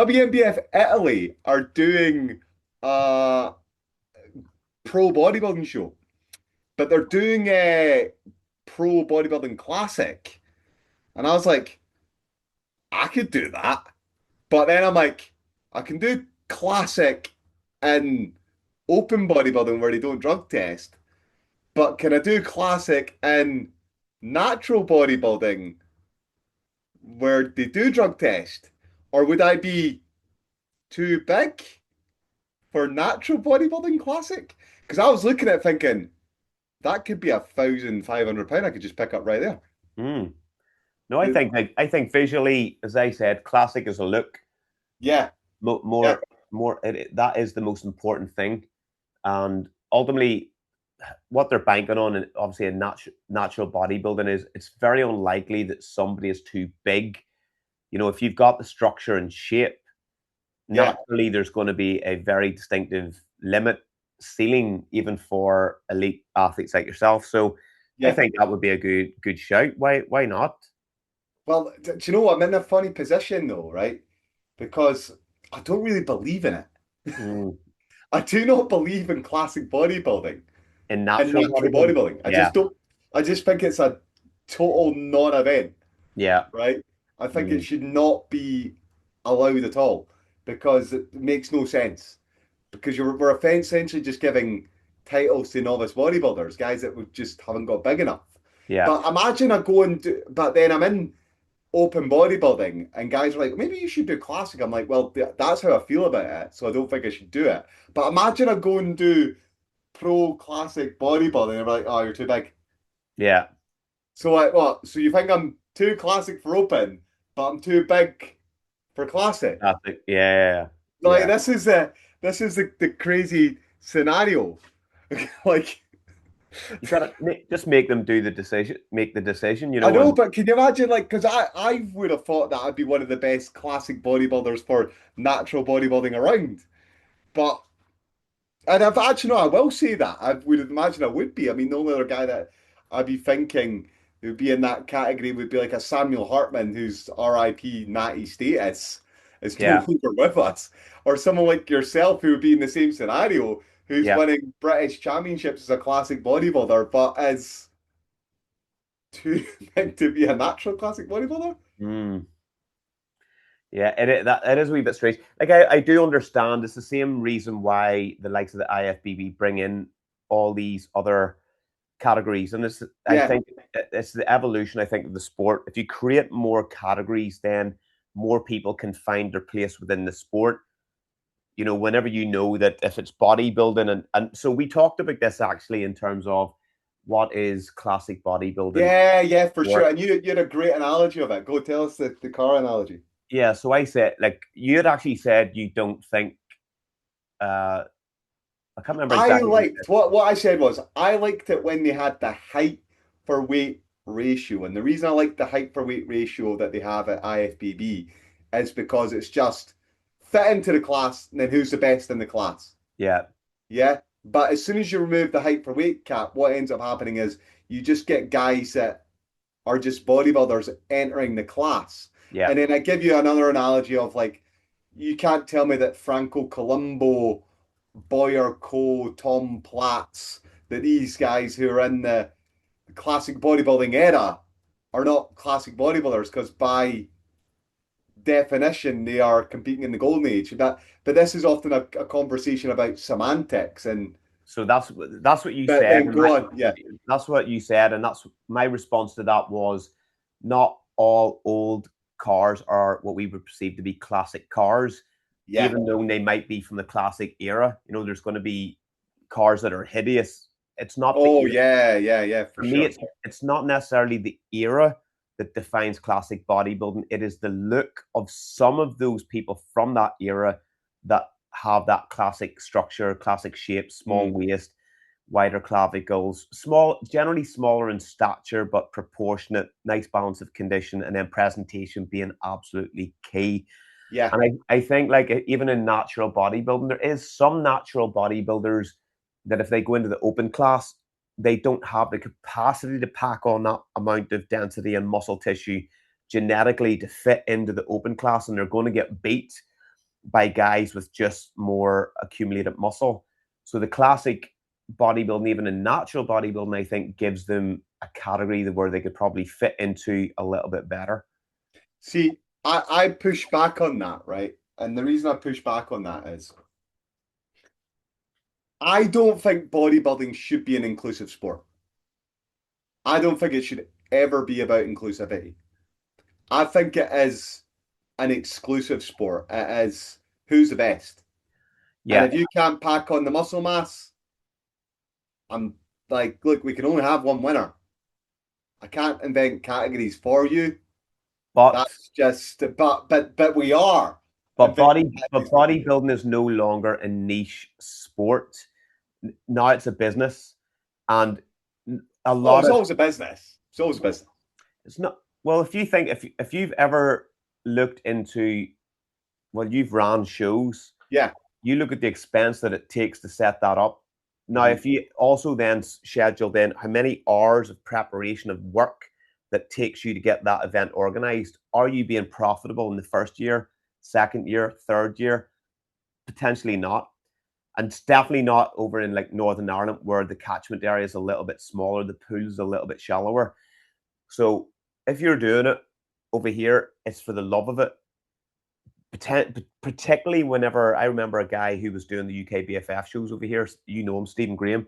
WNBF Italy are doing a pro bodybuilding show, but they're doing a pro bodybuilding classic. And I was like, I could do that. But then I'm like, I can do classic in open bodybuilding where they don't drug test, but can I do classic in natural bodybuilding where they do drug test? Or would I be too big for natural bodybuilding classic? Because I was looking at it thinking that could be £1,500 I could just pick up right there. Mm. No, I think visually, as I said, classic is a look. Yeah, Mo- yeah, more that is the most important thing, and ultimately what they're banking on, and obviously in natural bodybuilding, is it's very unlikely that somebody is too big. If you've got the structure and shape, yeah, naturally there's going to be a very distinctive limit ceiling even for elite athletes like yourself. So I yeah. think that would be a good shout. Why not? Well, do you know what? I'm in a funny position though, right? Because I don't really believe in it. Mm. I do not believe in classic bodybuilding In and natural natural bodybuilding? bodybuilding. I Yeah. just don't. I just think it's a total non-event, Yeah. right? I think it Mm. should not be allowed at all because it makes no sense. Because we're essentially just giving titles to novice bodybuilders, guys that we just haven't got big enough. Yeah. But imagine I go and do, but then I'm in open bodybuilding and guys are like, maybe you should do classic. I'm like, well, that's how I feel about it. So I don't think I should do it. But imagine I go and do pro classic bodybuilding and I'm like, oh, you're too big. Yeah. So like what? So you think I'm too classic for open, but I'm too big for classic? Classic. Yeah. Like Yeah. this is the crazy scenario. Like You gotta just make them do the decision, make the decision, I know, and but can you imagine like because I would have thought that I'd be one of the best classic bodybuilders for natural bodybuilding around. But and I've actually no, I will say that. I would imagine I would be. I mean, the only other guy that I'd be thinking who would be in that category would be like a Samuel Hartman, who's RIP natty status, is no yeah, longer with us. Or someone like yourself who would be in the same scenario, who's yeah. winning British championships as a classic bodybuilder, but is too big to be a natural classic bodybuilder. Mm. Yeah, it is a wee bit strange. Like I do understand it's the same reason why the likes of the IFBB bring in all these other categories, and this I Yeah, think it's the evolution. I think of the sport. If you create more categories, then more people can find their place within the sport. Whenever you know that if it's bodybuilding, and so we talked about this actually in terms of what is classic bodybuilding. yeah, yeah, for Or sure. And you had a great analogy of it. Go tell us the car analogy. yeah, so I said, like, you had actually said you don't think uh I can't remember I exactly what you liked what I said was I liked it when they had the height for weight ratio. And the reason I like the height for weight ratio that they have at IFBB is because it's just fit into the class and then who's the best in the class. said. Yeah, Yeah. But as soon as you remove the height for weight cap, what ends up happening is you just get guys that are just bodybuilders entering the class. yeah, And then I give you another analogy of like, you can't tell me that Franco Columbo, Boyer Coe, Tom Platz, that these guys who are in the classic bodybuilding era are not classic bodybuilders because by definition they are competing in the golden age. But this is often a conversation about semantics and so that's what you but said, then and go on. Yeah. that's what you said, and that's my response to that was not all old cars are what we would perceive to be classic cars, Yeah. even though they might be from the classic era. There's going to be cars that are hideous. It's not the Oh era. yeah, yeah, yeah, for For me, sure. it's not necessarily the era that defines classic bodybuilding. It is the look of some of those people from that era that have that classic structure, classic shape, small Mm. waist, wider clavicles, generally smaller in stature, but proportionate, nice balance of condition, and then presentation being absolutely key. Yeah. And I think like even in natural bodybuilding, there is some natural bodybuilders that if they go into the open class, they don't have the capacity to pack on that amount of density and muscle tissue genetically to fit into the open class, and they're going to get beat. by guys with just more accumulated muscle. So the classic bodybuilding, even in natural bodybuilding, I think gives them a category where they could probably fit into a little bit better. See, I push back on that, right? And the reason I push back on that is I don't think bodybuilding should be an inclusive sport. I don't think it should ever be about inclusivity. I think it is an exclusive sport. It is who's the best. And Yeah, if you can't pack on the muscle mass, I'm like, look, we can only have one winner. I can't invent categories for you. but That's just, but we are but inventing but categories for you. bodybuilding is no longer a niche sport. Now it's a business, and a Oh, lot it's of always a business. It's always a business. it's not. Well, if you think if you've ever looked into, well, you've ran shows, Yeah. you look at the expense that it takes to set that up. Now, Mhm. if you also then schedule then how many hours of preparation of work that takes you to get that event organized, are you being profitable in the first year, second year, third year? Potentially not. And it's definitely not over in like Northern Ireland where the catchment area is a little bit smaller, the pool's a little bit shallower. So if you're doing it over here, it's for the love of it. Particularly whenever I remember a guy who was doing the UK BFF shows over here, you know him, Stephen Graham,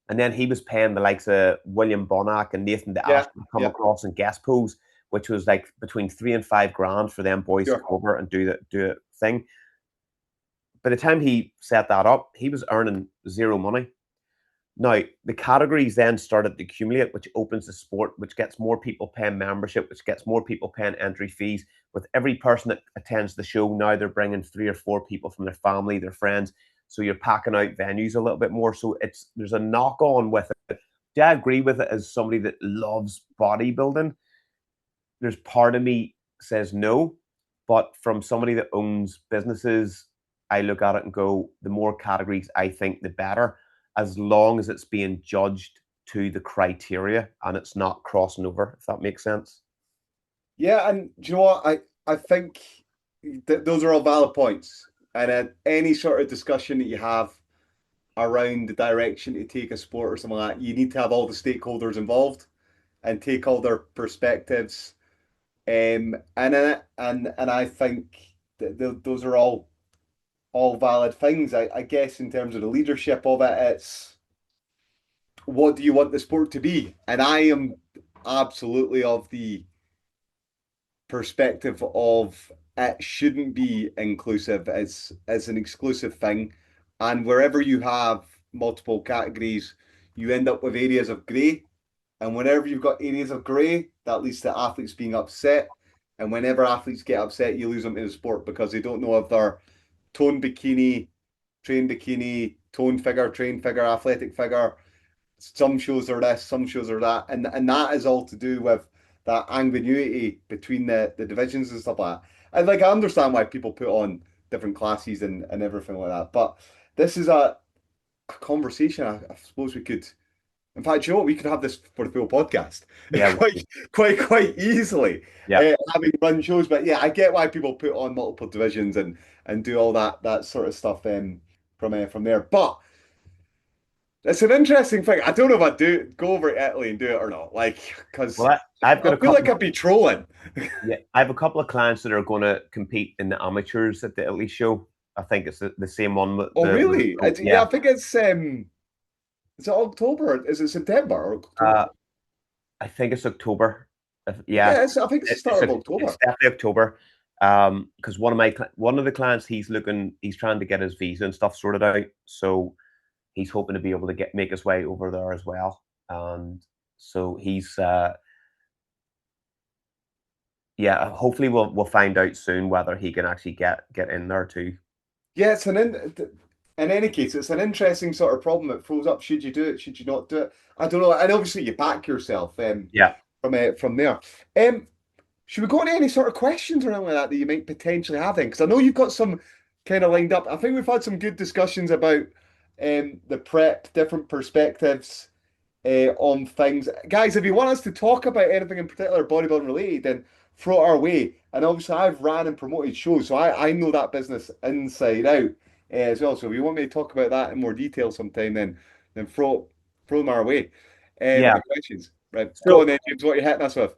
and then he was paying the likes of William Bonac and Nathan De Yeah. Ashe to come Yeah. across and guest pose, which was like between 3 and 5 grand for them boys to Sure. come over and do a thing. By the time he set that up, he was earning zero money. Now, the categories then started to accumulate, which opens the sport, which gets more people paying membership, which gets more people paying entry fees. With every person that attends the show, now they're bringing 3 or 4 people from their family, their friends. So you're packing out venues a little bit more. So there's a knock on with it. Do I agree with it as somebody that loves bodybuilding? There's part of me says no, but from somebody that owns businesses, I look at it and go, the more categories I think, the better, as long as it's being judged to the criteria and it's not crossing over, if that makes sense. Yeah, and do you know what? I think that those are all valid points. And any sort of discussion that you have around the direction to take a sport or something like that, you need to have all the stakeholders involved and take all their perspectives. And I think that those are all valid things. I guess in terms of the leadership of it, it's what do you want the sport to be? And I am absolutely of the perspective of it shouldn't be inclusive. It's an exclusive thing, and wherever you have multiple categories, you end up with areas of grey. And whenever you've got areas of grey, that leads to athletes being upset. And whenever athletes get upset, you lose them in the sport because they don't know if they're tone bikini, tone figure, train figure, athletic figure. Some shows are this, some shows are that, and that is all to do with that ambiguity between the divisions and stuff like that. And like I understand why people put on different classes and everything like that, but this is a conversation I suppose we could. In fact, you know what? We could have this for the full podcast Yeah, quite easily, yeah. having run shows. But yeah, I get why people put on multiple divisions and do all that sort of stuff from there. But it's an interesting thing. I don't know if I'd go over to Italy and do it or not. Like, because Well, I've got I a feel like couple. I'd be trolling. Yeah, I have a couple of clients that are going to compete in the amateurs at the Italy show. I think it's the same one with Oh, the really? Yeah, yeah. I think is it October? Is it September or October? Uh, I think it's October. Yeah, Yeah, I think it's the start of it's October. definitely October. Because one of the clients, he's trying to get his visa and stuff sorted out. So he's hoping to be able to make his way over there as well. And so he's yeah. Hopefully we'll find out soon whether he can actually get in there too. Yeah, in any case, it's an interesting sort of problem. It throws up. Should you do it? Should you not do it? I don't know. And obviously, you back yourself Yeah. from there. Um, should we go into any sort of questions or anything like that you might potentially have then? Because I know you've got some kind of lined up. I think we've had some good discussions about the prep, different perspectives on things. Guys, if you want us to talk about anything in particular bodybuilding related, then throw it our way. And obviously, I've ran and promoted shows, so I know that business inside out as well. So if you want me to talk about that in more detail sometime, then throw them our way Yeah. with questions. Right, go on So then, James. What are you hitting us with?